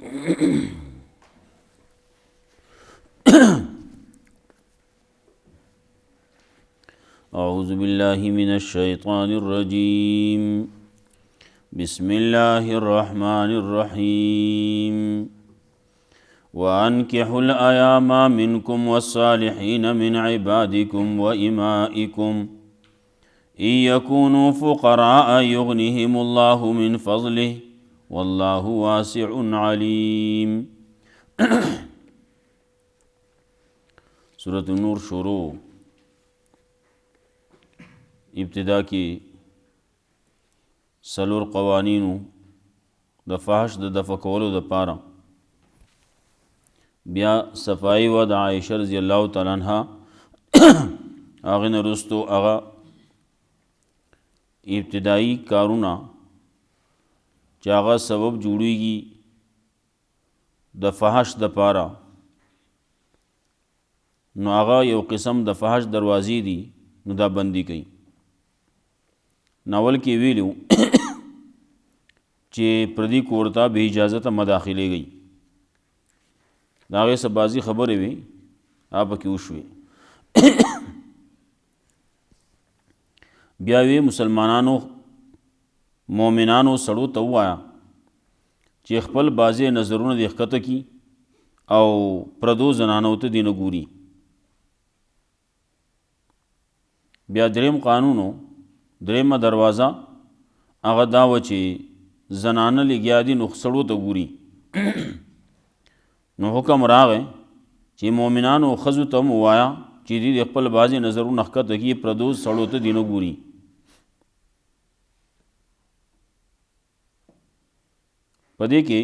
أعوذ بالله من الشيطان الرجيم بسم الله الرحمن الرحيم وأنكحوا الأيام منكم والصالحين من عبادكم وإمائكم إن يكونوا فقراء يغنهم الله من فضله والله واسع عليم. سورة النور شروع. ابتدا کی سلور قوانینو د فحش د دفع کولو د پاره، بیا صفائی و د عائشہ رضی اللہ تعالی عنہ هغه نه رستو هغه ابتدائی کارونه چې هغه سبب جوړیږي د فحش د پاره، نو هغه یو قسم د فحش دروازې دي، نو دا بندي کوي. ناول کې ویلو چې پردي کورتا به اجازت مداخله گئی، دا هغه څه بازي خبرې وي آپ کې وشوي. بیا وی مسلمانانو مؤمنانو سړو ته وایا چې خپل بازي نظرونه د ښکته کی او پردو زنانو ته دینه ګوري. بیا دریم قانونو درېمه دروازه هغه دا و چې زنانه لګیا دي نو سړو ته ګوري. نو حکم راغی چې مؤمنانو ښځو ته هم ووایه چې دوی د خپل بعضې نظرونه ښکته کړي، پردو سړو ته دې نه ګوري. په دې کې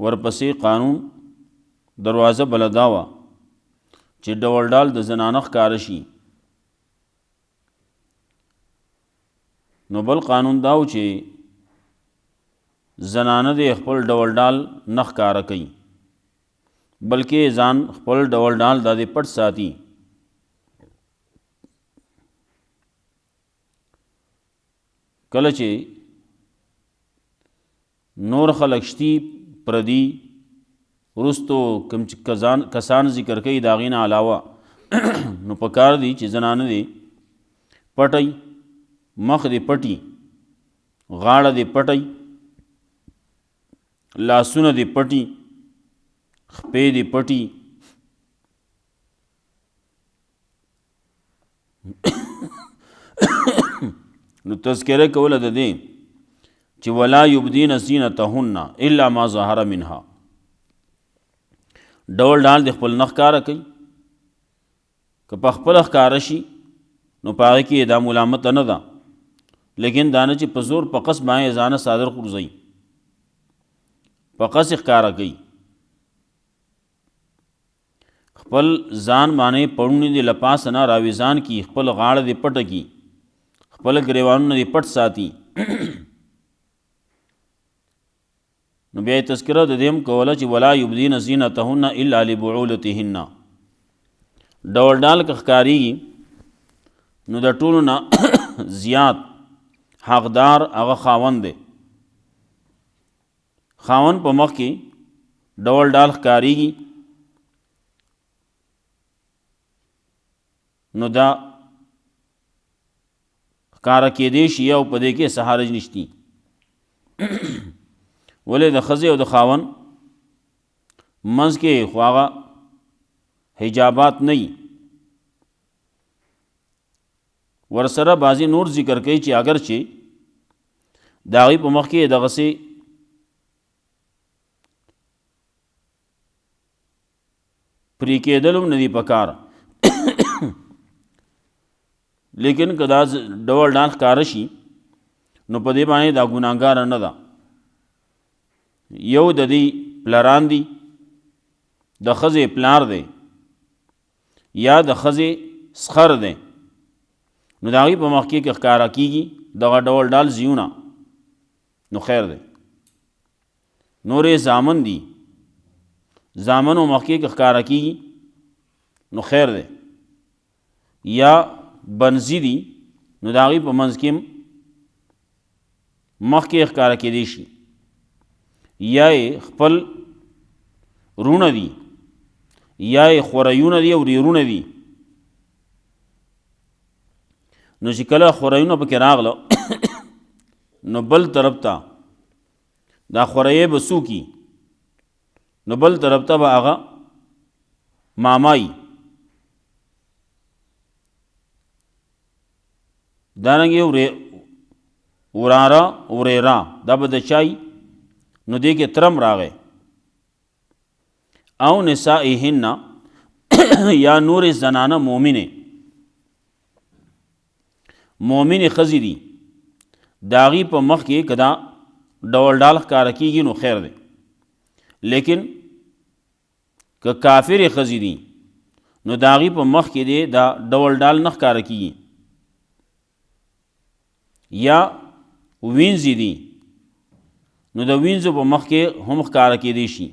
ورپسې قانون دروازه بله دا وه چې ډول ډال د زنانه ښکاره شي. نو بل قانون داو چې زنانه د خپل ډول ډال نه ښکاره کوي، بلکې ځان خپل ډول ډال د پټ ساتي. کله چې نور خلق شتي پردي وروستو کوم کسان ذکر کوي د هغې نه علاوه نو پکار دي چې زنانه دې پټی، مخ دې پټي، غاړه دې پټي، لاسونه دې پټي، خپې دې پټي. نو تذکره کوله د دې چې ولا یبدین زینتهن الا ما ظهر منها، ډول ډال د خپل نه ښکاره کوي، که په خپله ښکاره شي نو په هغې کې دا ملامته نه ده، لیکن دا نه چې په زور په قص باندې ځانه صادر غورځوي، په قص ښکاره کوي. خپل ځان باندې پړونې دې له پاسه نه راویزان کي، خپل غاړه دې پټه کي، خپل ګریوانونه دې پټ ساتي. نو بیا یې تذکره د دې هم کوله چې ولا یبدین زینتهن الا لبعولتهن، ډول ډال که ښکارېږي نو د ټولو نه زیات حقدار هغه خاوند دی. خاوند په مخ کې ډول ډال ښکارېږي نو دا ښکاره کېدی شي او په دې کې څه حرج نشتی. ولې د ښځې او د خاوند منځ کې خو هغه حجابات نه وي. ورسره بعضې نور ذکر کوي چې اگر چې د هغې په مخ کې دغسې پرې کېدل هم نه دي پکار، لیکن که دا ډول ډال ښکاره شي نو په دې باندې دا ګناهګاره نه ده. یو د دې پلران دي، د ښځې پلار دی یا د ښځې سخر دی، نو د هغې په مخ کې که ښکاره کېږي دغه ډول ډال زیونه نو خیر دی. نورې زامن دي، زامنو مخ کې که ښکاره کېږي نو خیر دی، یا بنزي دي نو د هغې په منځ کې مخ کې ښکاره کېدی شي، یا خپل رونه دي یا خوریونه دي او ریرونه دي. نو چې کله خوریونه پکې راغله نو بل طرف ته دا خوريه به څوکي، نو بل طرف ته به هغه مامای. دارنګې وراره وریرا دا به د چای نو دې کې ترم راغی. او نسائهن یا نور زنانه مومنه خزی دي داغي په مخ کې کدا ډول ډال ښکاره کېږي نو خیر دی، لیکن که کافر خزی دي نو داغي په مخ کې دی دا ډول ډال نه ښکاره کېږي. یا وینځي دي نو د وینځو په مخ کې هم ښکاره کېدی شي،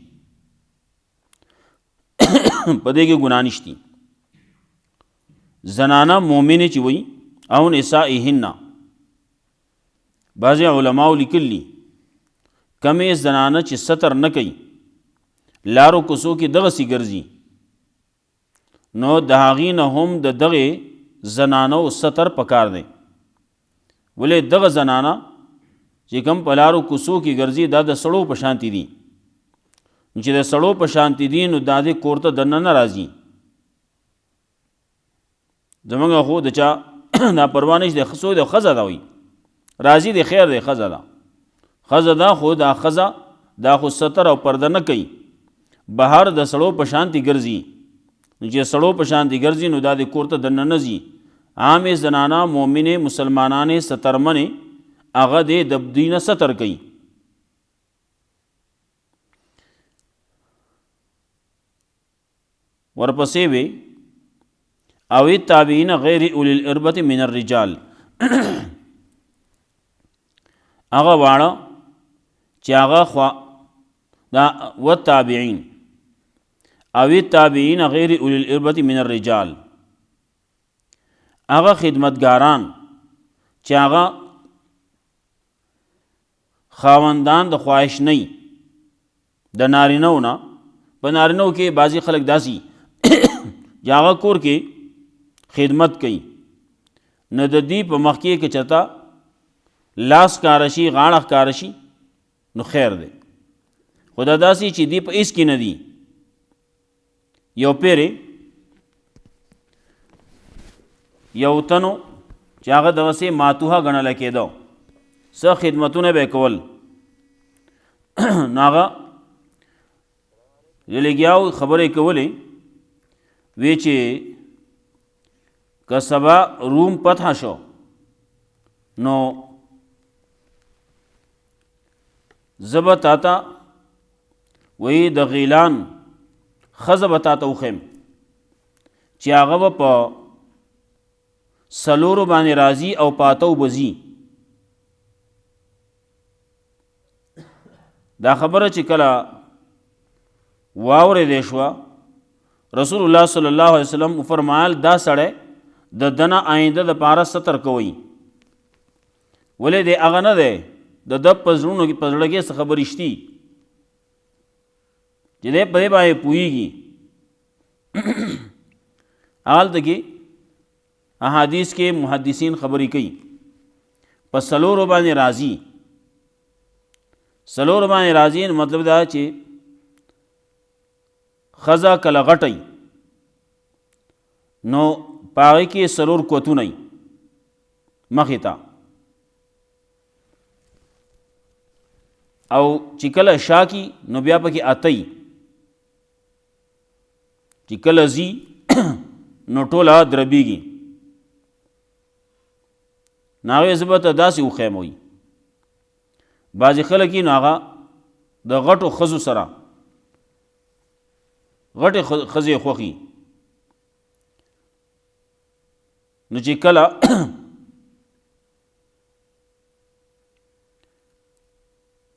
په دې کې ګناه نشتی. زنانه مومنه چې وي او نسائهن، بعض علماء لیکلی کمې زنانه چې ستر نه کوي لارو کوڅو کې دغسې ګرځي نو د هغې نه هم د دغې زنانو ستر پکار دی. ولې دغه زنانه چې کوم په لارو کوڅو کې ګرځي دا د سړو په شانتي دي، چې د سړو په شانتي دي نو دا دې کور ته دننه نه راځي. زمونږ خو د چا دا پروا نه چې د ښځو د ښځه ده وي راځي د خیر د ښځه ده، ښځه ده خو دا ښځه دا خو ستر او پرده نه کوي، بهر د سړو په شانتي ګرځي. چې سړو په شانتي ګرځي نو دا د کور ته دننه نه ځي. عام زنانه مومنه مسلمانانې سترمنې هغه دې د دینه ستر کوي. ورپسې وی او التابعین غیر اولی الاربة من الرجال هغه واړه چې هغه دا والتابعین او التابعین غیر اولی الاربة من الرجال هغه خدمتګاران چې هغه خاوندان د خواهش نه د نارینهو نه. په نارینهو کې بعضې خلک داسي چې هغه کور کې خدمت کوي نه د دې په مخ کې که چېرته لاس ښکاره شي غاړه ښکاره شي نو خیر دی، خو دا داسې چې دې په هېڅ کې نه دي. یو پیرې یو تنو چې هغه دغسې ماتوحه ګڼله کېده، څه خدمتونه به یې کول نو هغه لګیاو خبرې کولې وی چې که سبا روم فتح شو نو زه به تا ته وی د غیلان ښځه به تا ته وښیم چې هغه به په څلورو باندې راځي او په اتو به ځي. دا خبره چې کله واورېدې شوه رسول الله صلی الله علیه وسلم فرمایل دا سړی د دنه آینده د پاره ستر کوي. ولې دی هغه نه دی د ده په زړونو کې په زړه کې څه خبرې شتي چې دی په دې باندې پوهېږي. هلته کې احادیث کې محدثین خبرې کوي په څلورو باندې راځي. څلورو باندې راځي مطلب دا چې ښځه کله غټی نو په هغې کې څلور کوتونه وي مخې ته، او چې کله شاکي نو بیا پکې اتی، چې کله ځي نو ټوله دربیږي. نو هغې زه به ته داسې وښیم وي. بعضې خلک یې نو هغه د غټو ښځو سره غټې ښځې خوښي، نو چې کله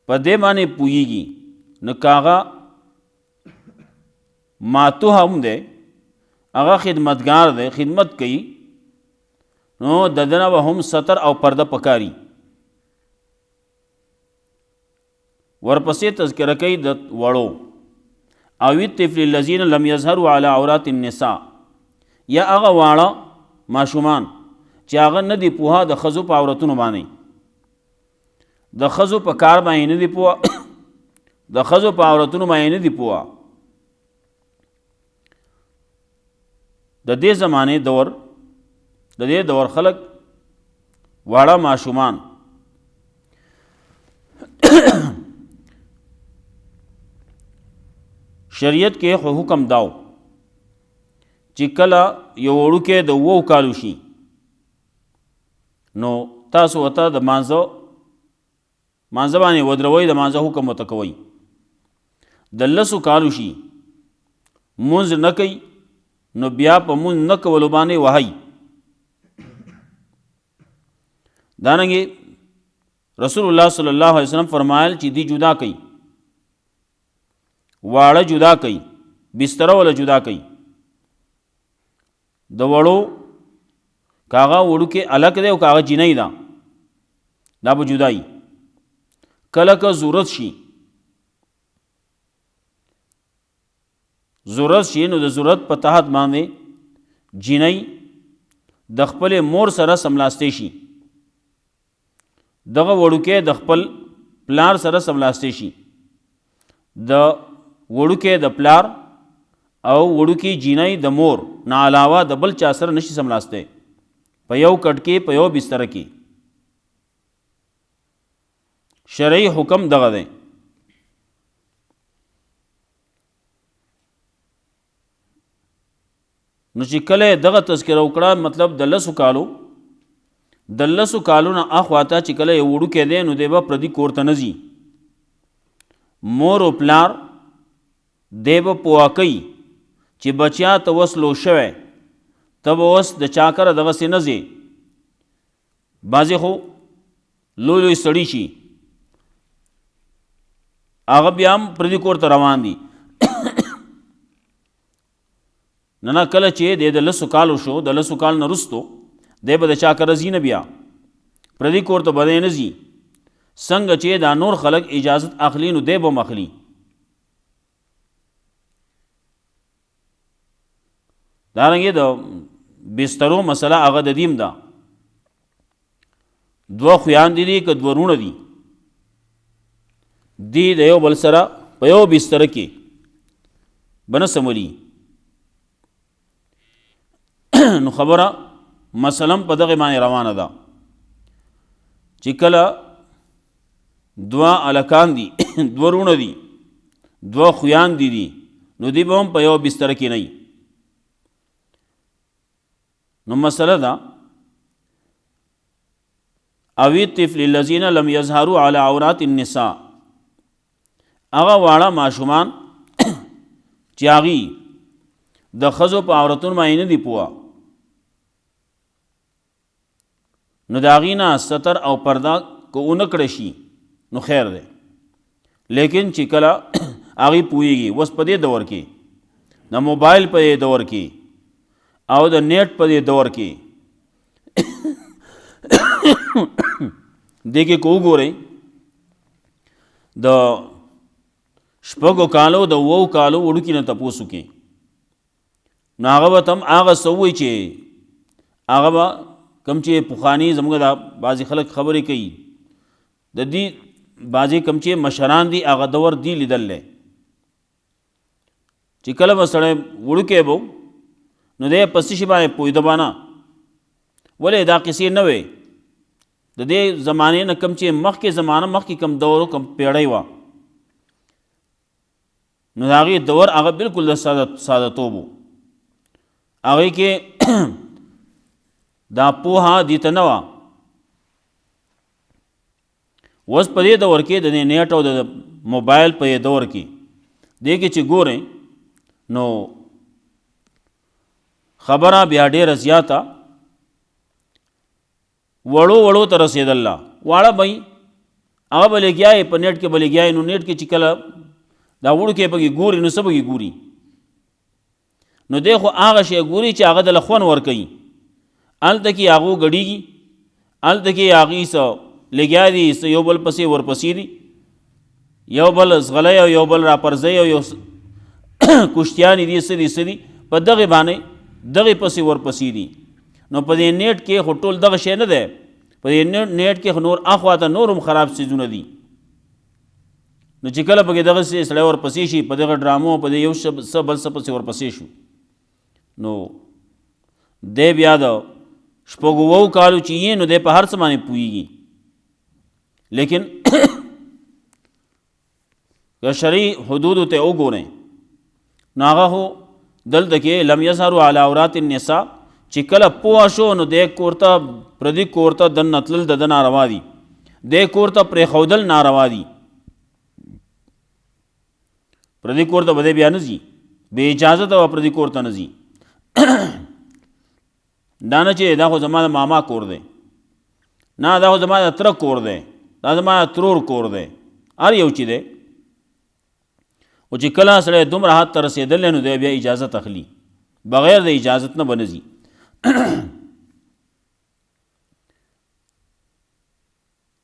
په دې باندې پوهېږي نو که هغه ماتوحه هم دی هغه خدمتګار دی خدمت کوي نو د ده نه به هم ستر او پرده پکاري. ورپسې تذکره کوي د وړو او الطفل الذین لم یظهروا علی عورات النساء یا هغه واړه ماشومان چې هغه نه دي پوهه د ښځو په عورتونو باندې د ښځو په کار باندې نه دي پوهه د ښځو په عورتونو باندې نه دي پوهه د دې زمانې دور د دې دور خلک واړه ماشومان شریعت کې خو حکم داو چې کله یو وړوکی د 2 کالو شي نو تاسو ورته د مانځه باندې ودروئ د مانځه حکم ورته کوئ د 10 کالو شي مونځ نه کوي نو بیا په مونځ نه کولو باندې وهئ دارنګې رسول الله صلی الله علیه وسلم فرمایل چې دی جدا کوي واړه جدا کوي بستر ولا جدا کوي د وړو کاغه وړوکې الګ دی او کاغه جینۍ ده دا به جدایي کله که ضرورت شي نو د ضرورت په تحت باندې جینۍ د خپل مور سره سملاستی شي دغه وړوکې د خپل پلار سره سملاستی شي د وړوکې د پلار او وړوکې جینۍ د مور نه علاوه د بل چا سره نشي سملاستی په یو کټ کې په یو بستر کې شرعي حکم دغه دی نو چې کله دغه تذکره وکړه مطلب د 10 کالو نه اخواته چې کله یو وړوکی دی نو دی به پردي کور ته نه ځي مور او پلار دی به پوه کوي چې بچیا ته اوس لو شوی ته به اوس د چا کره دغسې نه ځې بعضې خو لوی سړي شي هغه بیا هم پردي کور ته روان دي نه کله چې دی د 10 کالو شو د 10 کال نه وروستو دی به د چا کره ځي نه بیا پردي کور ته به دی نه ځي څنګه چې دا نور خلک اجازت اخلي نو دی به هم اخلي دارنګې د بسترو مسله هغه د دیم ده 2 خویاندې دي که 2 وروڼه دي دی د یو بل سره په یو بستر کې به نه سمولي نو خبره مثلا په دغه باندې روانه ده چې کله 2 الکان دي 2 وروڼه دي 2 خویاندې دي نو دی به هم په یو بستر کې نه نو مسله ده او الطفل الذین لم یظهروا علی عورات النساء هغه واړه ماشومان چې هغې د ښځو په عورتونو باندې نه دي پوه نو د هغې نه ستر او پرده که ونه کړی شي نو خیر دی لیکن چې کله هغې پوهېږي اوس په دې دور کې د موبایل په دې دور کې او د نیټ په دې دور کې دې کې که وګورئ د 6 کالو د 2 کالو وړوکي نه تپوس وکړي نو هغه به تم هغه څه ووایي چې هغه به کم چې پخواني زموږ د بعضې خلک خبرې کوي د دې بعضې کم چې مشران دي هغه دور دی لیدلی چې کله به سړی وړوکی به نو دی په څه شي باندې پوهېده به نه ولې دا قصې نه وې د دې زمانې نه کم چې مخکې زمانه مخکې کم دور کم پیړۍ وه نو د هغې دور هغه بلکل د سادهتوب و هغې کې دا پوهه دې ته نه وه اوس په دې دور کې د نیټ او د موبایل په دې دور کې دې کې چې ګورئ نو خبره بیا ډېره زیاته وړو ته رسېدله واړه به هغه به لګیایې په نیټ کې به لګیایې نو نیټ کې چې کله دا وړوکی پکې ګوري نو څه پکې ګوري نو دی خو هغه شی ګوري چې هغه دله خوند ورکوي هلته کې هغو ګډېږي هلته کې هغې څه لګیا دي څه یو بل پسې ورپسې دي یو بل زغلی او یو بل راپرځوي او یو کشتیانې دي څه دي څه دي په دغې باندې دغې پسې ورپسې دي. نو په دې نیټ کې خو ټول دغه شی نه دی، په دې نیټ کې خو نور اخوا ته نور هم خراب څیزونه دي. نو چې کله پکې دغسې سړی ورپسې شي په دغه ډرامو په دې یو څه بل څه پسې ورپسې شو، نو دی بیا د شپږو اوو کالو چې یې نو دی په هر څه باندې پوهېږي. لیکن که شرعي حدودو ته وګورئ نو هغه خو دلته کې لم یظهروا علی عورات النساء چې کله پوه شو نو دی کور ته پردي کور ته دننه تلل د ده ناروا دي، دی کور ته پرېښودل ناروا دي. پردي کور ته به دی بیا نه ځي، بې اجازته به پردي کور ته نه ځي. دا نه چې دا خو زما د ماما کور دی، نه دا خو زما د تره کور دی، دا زما د ترور کور دی، هر یو چې دی. او چې کله سړی دومره حد ته رسېدلی نو دی بیا اجازت اخلي، بغیر د اجازت نه به نه ځي.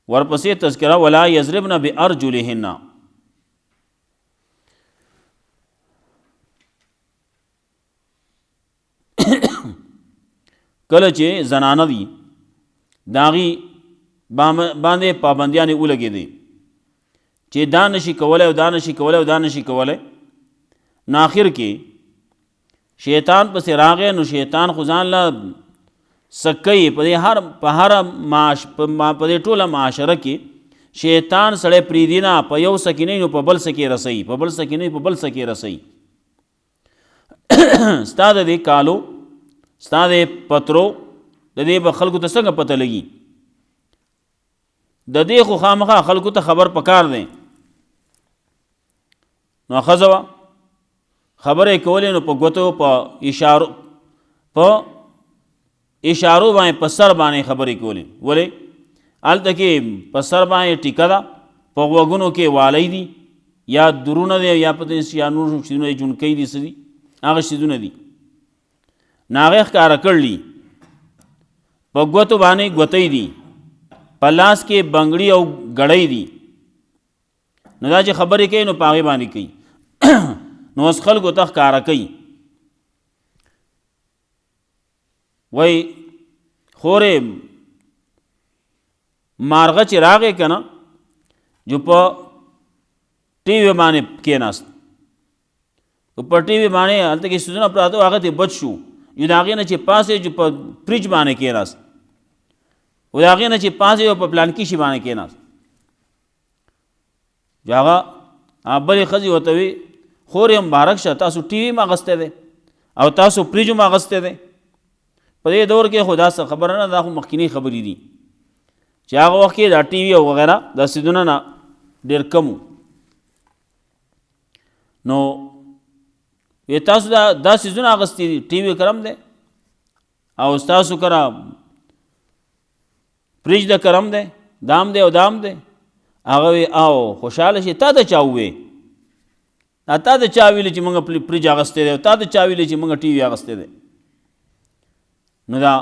ورپسې تذکره ولا یضربن بارجلهن، کله چې زنانه دي د هغې باندې پابندیانې ولګېدې چې دا نشي کولی او دا نشي کولی او دا نشي کولی، نو آخر کې شیطان پسې راغی. نو شیطان خو ځان له سکوي په دې په دې ټوله معاشره کې شیطان سړی پرېږدي نه، په یو سکې نه نو په بل سکې رسوي، په بل سکې نه په بل سکې رسوي. ستا د دې کالو ستا د پترو د دې به خلکو ته څنګه پته لګي؟ د دې خو خامخا خلکو ته خبر پکار دی. نو ښځه وه خبرې کولې نو په ګوتو په اشارو باندې په سر باندې خبرې کولې. ولې هلته کې په سر باندې ټیکه ده، په غوږونو کې والی دي یا درونه دی یا پته یا نور شیزونه دي، جونکۍ دي څه دي هغه شیزونه دي، نو هغې ښکاره کړلي. په ګوتو باندې ګوتۍ دي، په لاس کې بنګړي او ګړۍ دي. نو دا چې خبرې کوي نو په هغې باندې کوي. نو اوس خلکو ته ښکاره کوي، وایي خورې مارغه چې راغی که نه جو په ټي وي باندې کېناست، په ټي وي باندې هلته کې څیزونه پراته وو هغه ته بچ شو، یو د هغې نه چې پاسې جو په فریج باندې کېناست، و د هغې نه چې پاسې یو په پلانکي شي باندې کېناست. جو هغه بلې ښځې ورته وي خورې مبارک شه تاسو ټي وي هم اخیستی دی او تاسو فریج هم اخیستی دی. په دې دور کې خو دا څه خبره نه، دا خو مخکینی خبرې دي چې هغه وخت کې دا ټي وي او وغیره دا څیزونه نه ډېر کم وو. نو تاسو دا څیزونه اخیستي دي، ټي وي کرم دی او ستاسو کره فریج د کرم دی، دام دی او دام دی. هغه وی او خوشحاله شي تا ته چا ووې؟ تا ته چا ویلي چې موږ فریج اخیستی دی او تا ته چا ویلي چې موږ ټي وي اخیستی دی؟ نو دا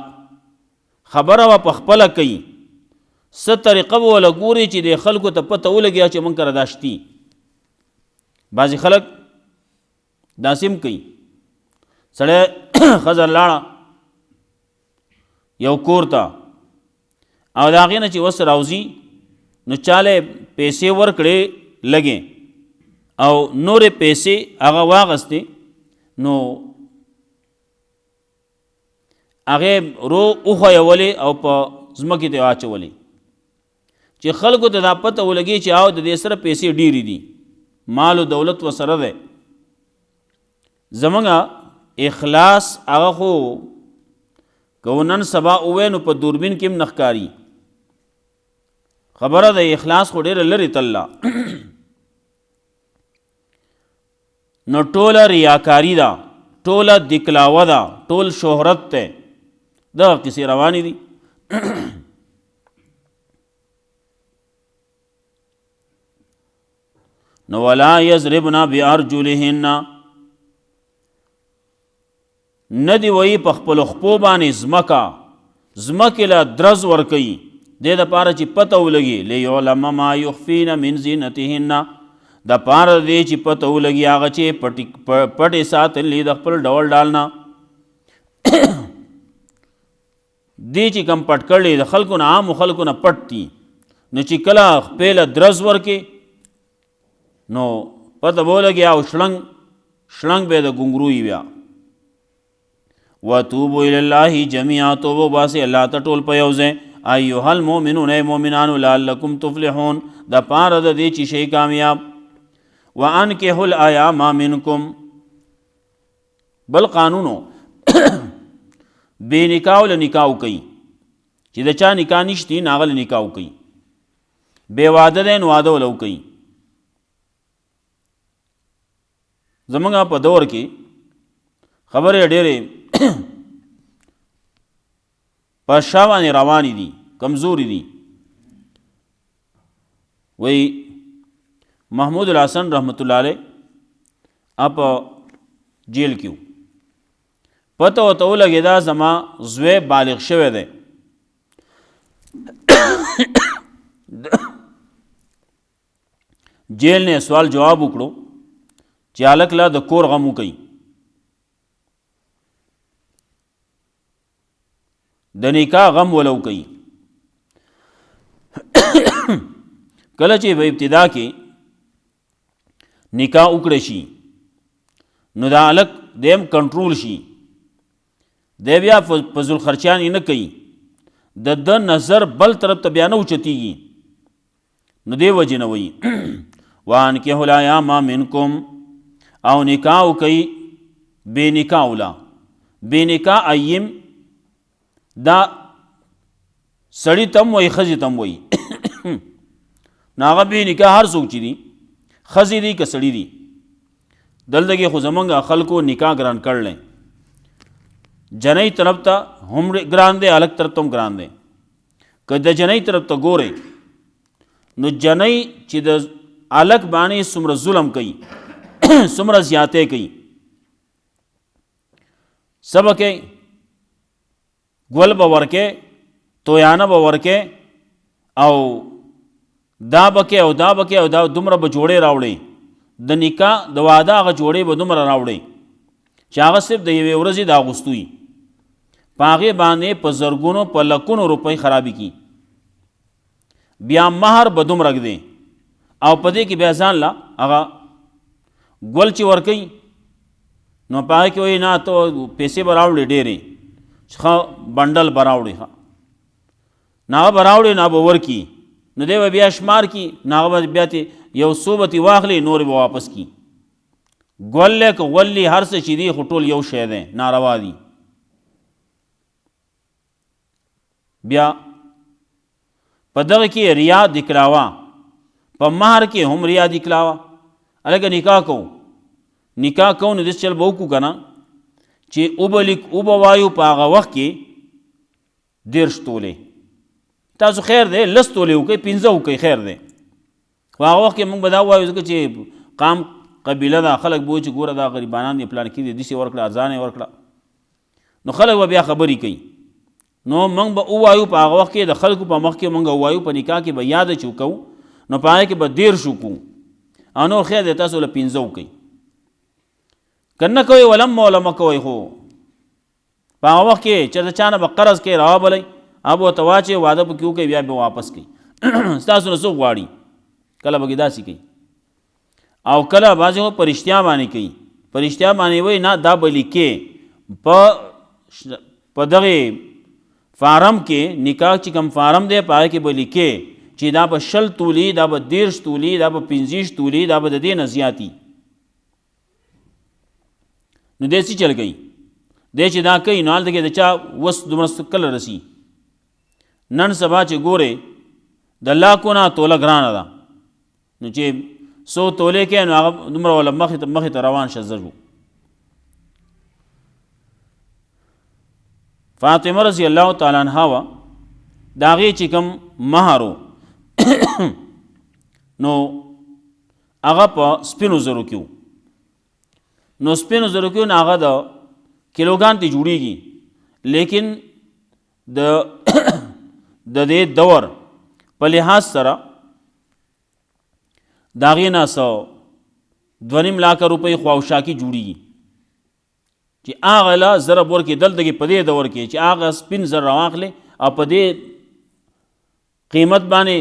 خبره به په خپله کوي، څه طریقه به وله ګوري چې د خلکو ته پته ولګي چې موږ کره دا شتي. بعضې خلک داسې هم کوي، سړی ښځه لاړه یو کور ته او د هغې نه چې وس راوځي نو چاله پیسې ورکړې لګې او نورې پیسې هغه واغستې، نو هغې رو وښویولې او په ځمکې ته واچولې چې خلکو ته دا پته ولګي چې او د دې سره پیسې ډېرې دي، مال و دولت ورسره دی. زمونږ اخلاص هغه خو که نن سبا ووایو نو په دوربین کې هم نه ښکاري. خبره د اخلاص خو ډېره لرې تلله. نو ټوله ریاکاري ده، ټوله دکلاوه ده، ټول شهرت دی، دغه کیسې روانې دي. نو ولا یضربن بارجلهن، نه دي وایي په خپلو خپو باندې ځمکې له درز ورکوي، دې دپاره چې پته ولګي لیعلم ما یخفین من زینتهن، د پاره دی چې پته ولګي هغه چې پټې ساتلې د خپل ډول ډال نه دی چې کم پټ کړلی د خلکو نه عامو خلکو نه پټ دي نو چې کله خپله درز ورکې نو پته به ولګي او شړنګ به د ګونګروي بیا وتوبو الی الله جمیعا توبه باسئ الله ته ټول په یو ځای ایها المؤمنون ای مؤمنانو لعلکم تفلحون د پاره د دې چې شئ کامیاب وانکحوا الایام منکم بل قانونو بے نکاح له نکاح کوي چې د چا نکاح نشتی ناغل نکاح کوي بے واده دی نو واده ولو کوي زمونږ په دور کې خبرې ډېرې په شا باندې روانې دي کمزوري دي وی محمود الحسن رحمت الله علیه اپ جیل کیو پته ورته ولګېده دا زما زوی بالغ شوی دی جیل نه سوال جواب وکړو چې هلک لا د کور غم وکړي د نکاح غم ولو کوي کله چې په ابتدا کې نکاح وکړی شي نو دا هلک دیم کنټرول شي دی بیا فضل خرچیان نه کوي د نظر بل طرف ته بیا نه اوچتېږي نو دې وجې نه وایي وانکحوا الایام منکم او نکاح وکوي بې نکاح ولا بې نکاح ایم دا سړی تم وایي ښځې تم وایي نو هغه بې نکاح هر څوک چې دي ښځې دي که سړي دي دلته کې خو زمونږ خلکو نکاح ګران کړلی جنۍ طرف ته هم ګران دی هلک طرف ته هم ګران دی که د جنۍ طرف ته ګورئ نو جنۍ چې د هلک باندې څومره ظلم کوي څومره زیاتې کوي څه به کوي ګل به ورکې تویانه به ورکې او دا به کې او دا به کې او دا دومره به جوړې راوړي د نکاح د واده هغه جوړې به دومره راوړي چې هغه صرف د یوې ورځې د اغوستوي په هغې باندې په زرګونو په لکونو روپۍ خرابې کي بیا مهر به دومره ږدي او په دې کې بیا ځان له هغه ګل چې ورکوي نو په هغې کې وایي نه ته پیسې به راوړې ډېرې ښه بنډل به راوړې نه هغه به راوړې نه به ورکي نو دی به بیا شمار کي نو هغه به بیا یو څو به ترې واخلي نورې به واپس کي ګل دی که غول دی هر څه چې دي خو ټول یو شی دی ناروا دي بیا په دغه کې ریا دکلاوه په مهر کې هم ریا دکلاوه هلکه نکاح کوو نو داسې چل به وکړو که نه چې اوبه وایو په هغه وخت کې 10 تولې تاسو خیر دی 10 تولې وکړئ 15 وکړئ خیر دی خو هغه وخت کې موږ به دا ووایو ځکه چې قام قبیله ده خلک به وایي چې ګوره دا غریبانان دي پلان کې دي داسې ورکړه ارزانه یې ورکړه نو خلک به بیا خبرې کوي نو موږ به ووایو په هغه وخت کې د خلکو په مخ کې موږ ووایو په نکاح کې به یاده چې وکړو نو په هغې کې به 10 وکړو او نور خیر دی تاسو له 15 وکړئ که نه کوئ ولم کوئ خو په هغه وخت کې چې د چا نه به قرض کوي راوبلئ هغه به ورته واچوي واده پکې وکړئ بیا به واپس کوي ستاسو نه څوک غواړي کله به کې داسې کوي او کله بعضې خو په رښتیا باندې کوي په رښتیا باندې وایي نه دا به لیکې په دغې فارم کې نکاح چې کوم فارم دی په هغې کې به لیکې چې دا به 20 تولې دا به 10 تولې دا به 15 تولې دا به د دې نه زیاتي نو دی څه چل کوي دی چې دا کوي نو هلته کې د چا وس دومره کله رسي نن سبا چې ګورې د لاکو نه توله ګرانه ده نو چې 100 تولې کې نو هغه دومره ولا مخې ته روان شه زر فاطمه رضی الله تعالی عنها وه د هغې چې کوم مهر نو هغه په سپینو زرو کې نو سپینو زرو کې نو هغه د کیلوګان ته جوړیږي لیکن د دې دور په لحاظ سره د هغې نه څه 2.5 लाख روپۍ خواوشاکي جوړیږي چې هغه له ضرب ورکړي دلته کې په دې دور کې چې هغه سپین زر راواخلې او په دې قیمت باندې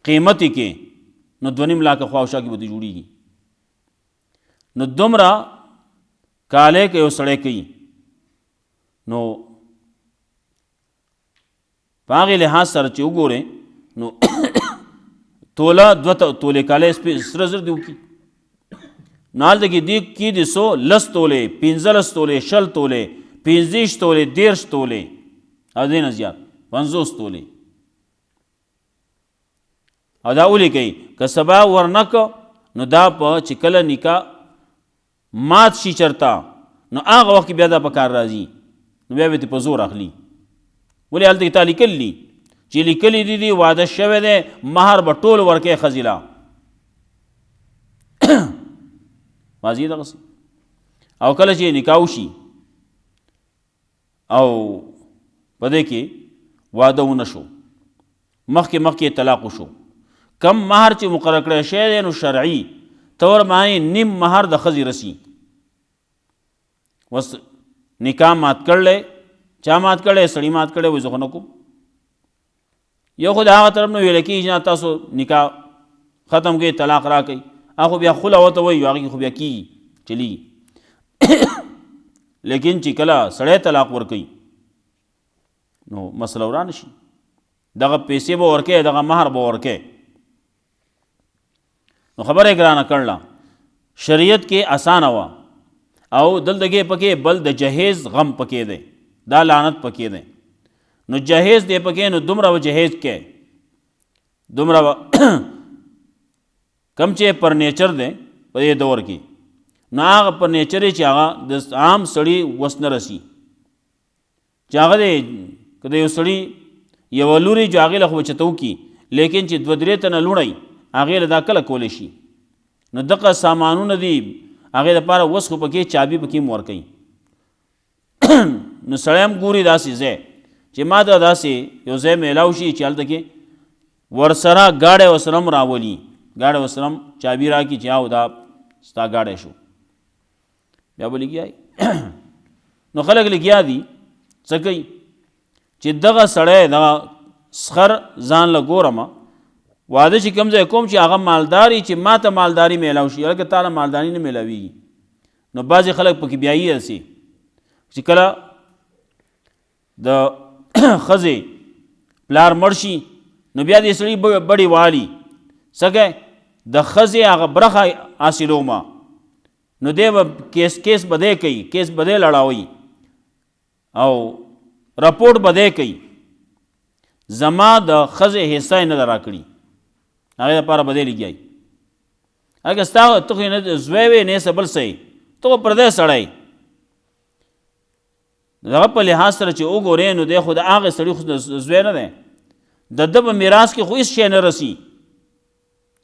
قیمت کې نو 2.5 लाख خواوشاکي به جوړیږي. نو دومره کاله کې یو سړی کوي نو په هغې لحاظ سره چې وګورئ نو توله 2 تولې کاله سره زر دې وکړي نو هلته کې دې کې دې 100 لس تولې 15 تولې 20 تولې 15 تولې 13 تولې او دې نه زیات 50 تولې او دا ولې کوي که سبا ورنکه نو دا په چې کله نکاح مات شي چرته نو هغه وخت بیا دا په کار راځي نو بیا به په زور اخلي. ولې هلته کې تا لیکلي چې لیکلي دي واده شوی دی مهر به ټول ورکوي ښځې له واضح دغسې او کله چې نکاح وشي او په دې کې واده ونه شو مخکې طلاق وشو کم مهر چې مقرر کړی شوی دی نو شرعي طور باندې نیم مهر د ښځې رسي. وس نکاح مات کړلی چا مات کړی سړي مات کړی وایي زه خو نه کوم یو خو د هغه طرف نه ویل کېږي چې تاسو نکاح ختم کړئ طلاق راکئ هغه خو بیا خله ورته وایي هغې کې خو بیا کېږي چلیږي لیکن چې کله سړی طلاق ورکوي نو مسله ورانه شي دغه پیسې به ورکوي دغه مهر به ورکوي نو خبره ګرانه کړله شریعت کې اسانه وه او دلته کې پکې بل د جهیز غم پکې دی دا لعنت پکې دی نو جهیز دی پکې نو دومره به جهیز کې دومره کم چې پر نیچر دی په دې دور کې نو هغه پر نیچر چې هغه د عام سړي وس نه رسي چې هغه دی که د یو سړي یوه لوري جو هغې له خو به چته وکړي لیکن چې 2-3 تنه لوڼی هغې له دا کله کولی شي نو دغه سامانونه دي هغې دپاره وس خو پکې چابي پکې هم ورکوي نو سړی هم ګوري داسې ځای چې ما ته داسې یو ځای میلاو شي چې هلته کې ورسره ګاډی ورسره هم راولي ګاډی ورسره هم چابي راکړي چې او دا ستا ګاډی شو بیا به لګیا نو خلک لګیا دي څه کوي چې دغه سړی دغه سخر ځان له ګورمه واده چې کوم ځای کوم چې هغه مالداري چې ما ته مالداري میلاو شي هلکه تا له مالداري نه میلاویږي نو بعضې خلک پکې بیایي هسې چې کله د ښځې پلار مړ شي نو بیا دې سړي بړې والي څه کوي د ښځې هغه برخه حاصلومه نو دی به کیس به دی کوي کیس به دی لړاوي او رپورټ به دی کوي زما د ښځې حصه یې نه ده راکړي هغې دپاره به دی لګیایي هغه ستا ته خو نه زوی وې نه څه بل څه یې ته خو پردی سړی دغه په لحاظ سره چې وګورې نو دی خو د هغې سړي خو زوی نه دی د ده په میراث کې خو هېڅ شی نه رسي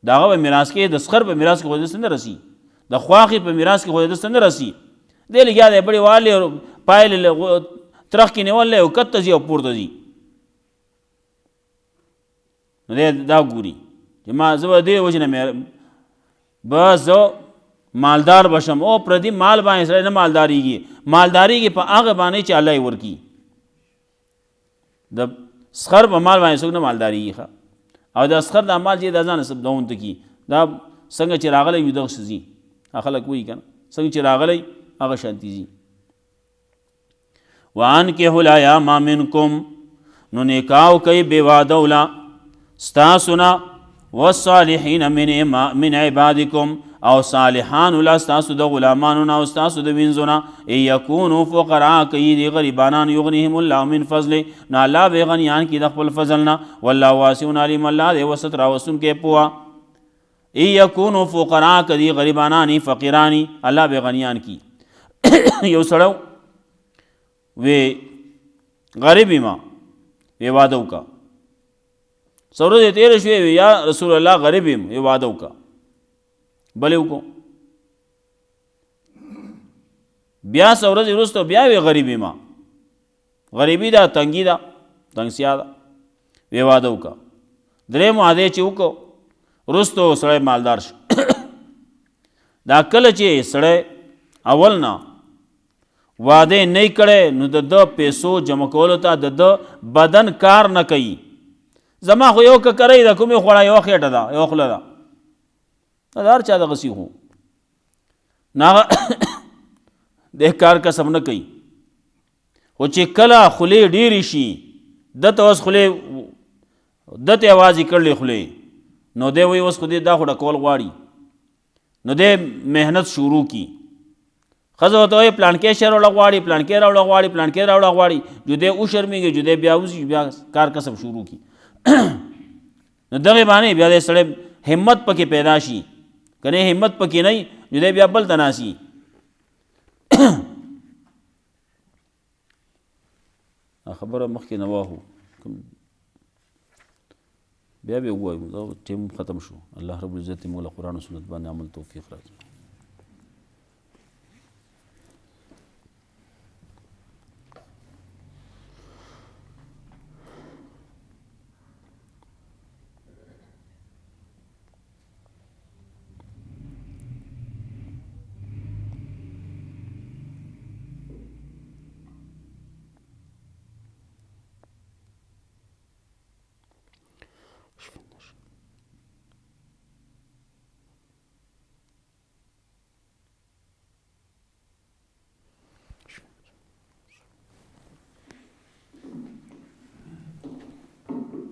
د هغه په میراث کې د سخر په میراث کې خو داسې نه رسي د خواښې په میراث کې خو داسې نه رسي دی لګیا دی بړې والې پایلې ترخ کې نیولی او کته ځي او پورته ځي نو دی دا ګوري چې ما زه به دې وجې نه به زه مالدار بشم او پردي مال باندې سړی نه مالداریږي مالداریږي په هغه باندې چې الله یې ورکي د سخر په مال باندې څوک نه مالداریږي او د سخر دا مال چې دا ځان سبدون ته کي دا څنګه چې راغلی وي دغسې ځي خلک وایي که نه څنګه چې راغلی هغه شانتي ځي وانکحوا الایام منکم نو نکاح کوي بې واده وله ستاسو نه والصالحین من عبادکم او صالحان ولا ستاسو د غلامانو نه او ستاسو د وینځو نه ان یکونوا فقراء کوي دي غریبانان یغنیهم الله من فضله نو الله به غنیان کي د خپل فضل نه والله واسع علیم الله دې وسط راوستونکی پوهه ان یکونوا فقراء کوي غریبانانی فقیرانی الله به غنیان کی یو سړی وی غریبی ما وی واده وکړه څه ورځې تېره شوې وي یا رسول الله غریب یم وی واده وکړه بلې وکړو بیا څه ورځې وروسته بیا وی غریب یم غریبي ده تنګي ده تنګسیا ده وی واده وکړه درېیم واده چې وکړو وروسته سړی مالدار شو دا کله چې سړی اول نه واده نه کړی نو د ده پیسو جمع کولو ته د ده بدن کار نه کوي. زما خو یو ککرۍ ده کومې خوړه یوه خېټه ده یوه خوله ده دا هر چا دغسې خو نو هغه د کار کسب نه کوي. خو چې کله خولې ډېرې شي ده ته اوس خولې ده ته یوازې کړلې خولې نو دی وایي اوس خو دې دا خو ډکول غواړي نو دی محنت شروع کی. ښځه ورته وایي پلانکې شی راوړه غواړي پلانکې راوړه غواړي پلانکې راوړه غواړي جدی وشرمېږي جدی بیا وځي بیا کار کسب شروع کی. نو دغې باندې بیا د سړی همت پکې پیدا شي که نه همت پکې نه وي جدی بیا بل ته ناستي. خبره مخکې نه واهو بیا به ووایو دا ټیم ختم شو. الله رب العزت موږ له قرآن و سنت باندې عمل توفیق راکړي.